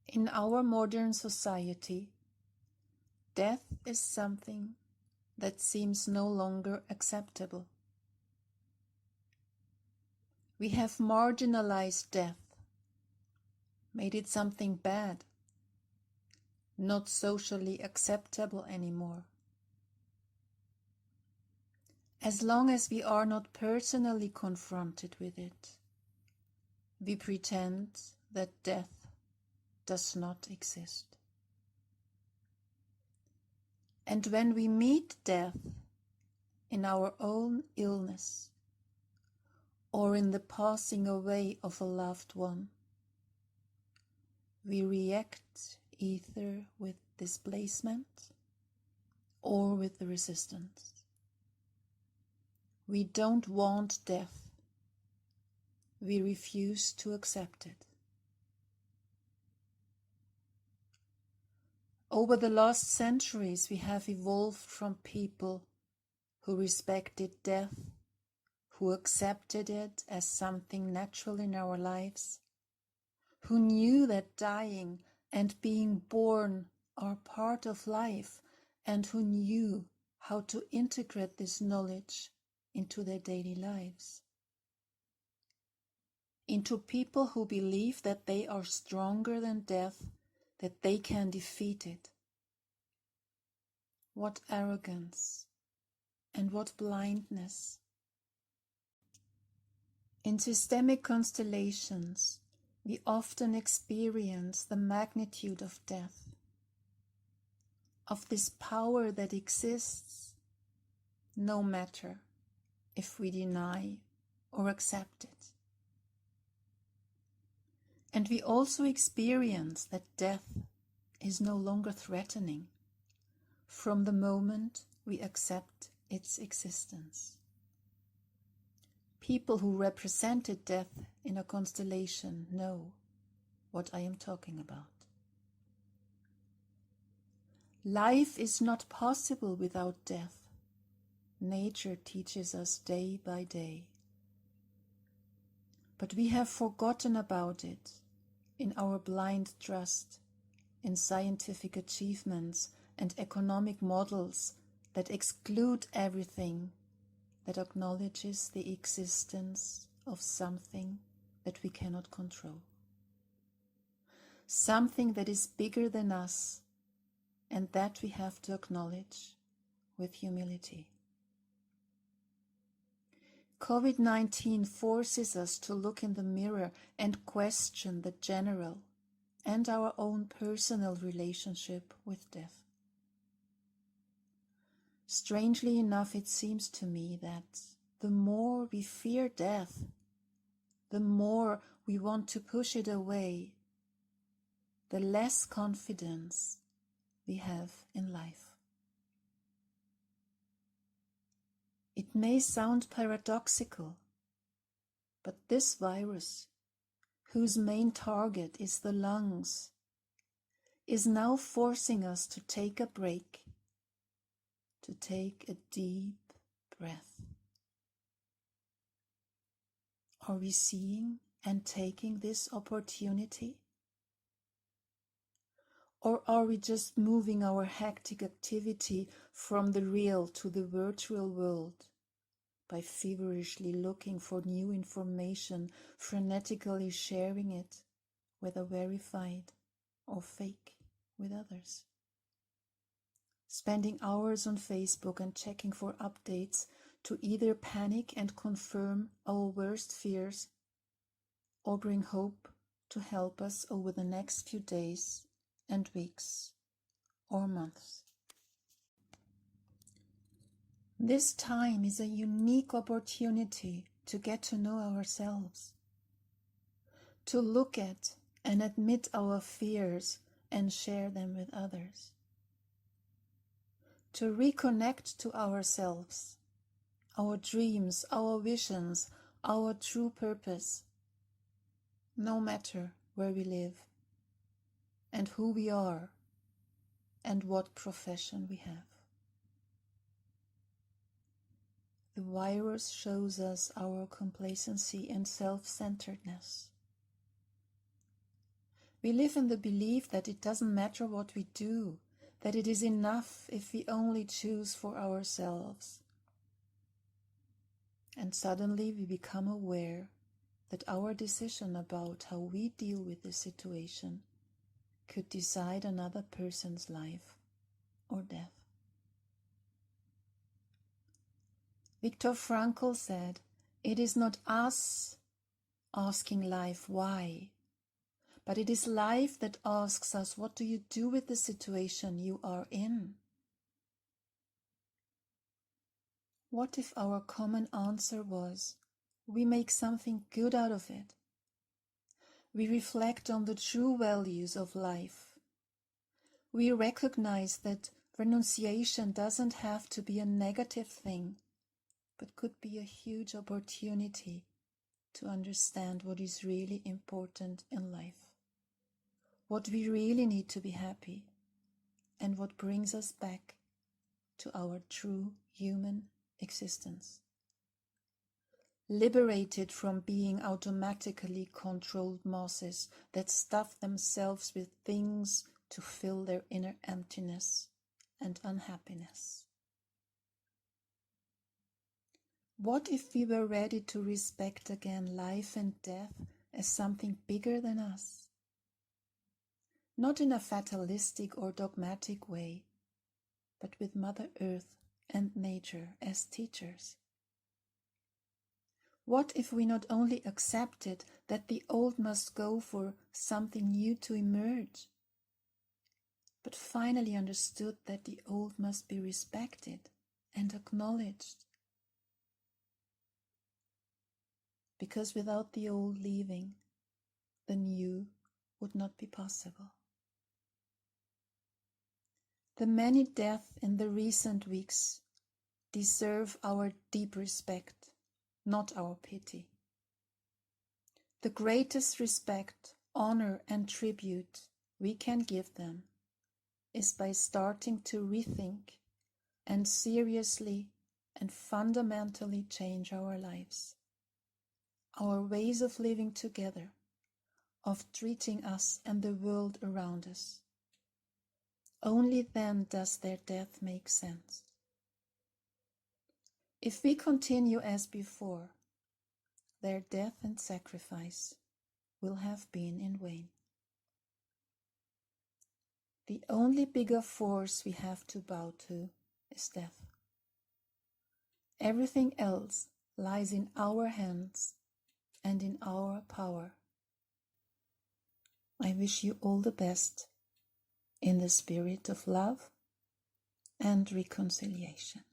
In our modern society, death is something that seems no longer acceptable. We have marginalized death, made it something bad, not socially acceptable anymore. As long as we are not personally confronted with it, we pretend that death does not exist. And when we meet death in our own illness or in the passing away of a loved one, we react either with displacement or with resistance. We don't want death. We refuse to accept it. Over the last centuries, we have evolved from people who respected death, who accepted it as something natural in our lives, who knew that dying and being born are part of life, and who knew how to integrate this knowledge into their daily lives. Into people who believe that they are stronger than death, that they can defeat it. What arrogance and what blindness. In systemic constellations, we often experience the magnitude of death, of this power that exists, no matter if we deny or accept it. And we also experience that death is no longer threatening from the moment we accept its existence. People who represented death in a constellation know what I am talking about. Life is not possible without death. Nature teaches us day by day. But we have forgotten about it in our blind trust in scientific achievements and economic models that exclude everything that acknowledges the existence of something that we cannot control. Something that is bigger than us, and that we have to acknowledge with humility. COVID-19 forces us to look in the mirror and question the general and our own personal relationship with death. Strangely enough, it seems to me that the more we fear death, the more we want to push it away, the less confidence we have in life. It may sound paradoxical, but this virus, whose main target is the lungs, is now forcing us to take a break, to take a deep breath. Are we seeing and taking this opportunity? Or are we just moving our hectic activity from the real to the virtual world by feverishly looking for new information, frenetically sharing it, whether verified or fake, with others? Spending hours on Facebook and checking for updates to either panic and confirm our worst fears or bring hope to help us over the next few days and weeks or months. This time is a unique opportunity to get to know ourselves, to look at and admit our fears and share them with others, to reconnect to ourselves, our dreams, our visions, our true purpose, no matter where we live and who we are and what profession we have. The virus shows us our complacency and self-centeredness. We live in the belief that it doesn't matter what we do, that it is enough if we only choose for ourselves. And suddenly we become aware that our decision about how we deal with the situation could decide another person's life or death. Viktor Frankl said, "It is not us asking life why, but it is life that asks us, what do you do with the situation you are in?" What if our common answer was, we make something good out of it? We reflect on the true values of life. We recognize that renunciation doesn't have to be a negative thing, but could be a huge opportunity to understand what is really important in life, what we really need to be happy, and what brings us back to our true human existence. Liberated from being automatically controlled masses that stuff themselves with things to fill their inner emptiness and unhappiness. What if we were ready to respect again life and death as something bigger than us? Not in a fatalistic or dogmatic way, but with Mother Earth and nature as teachers. What if we not only accepted that the old must go for something new to emerge, but finally understood that the old must be respected and acknowledged? Because without the old leaving, the new would not be possible. The many deaths in the recent weeks deserve our deep respect, not our pity. The greatest respect, honor, and tribute we can give them is by starting to rethink and seriously and fundamentally change our lives, our ways of living together, of treating us and the world around us. Only then does their death make sense. If we continue as before, their death and sacrifice will have been in vain. The only bigger force we have to bow to is death. Everything else lies in our hands and in our power. I wish you all the best in the spirit of love and reconciliation.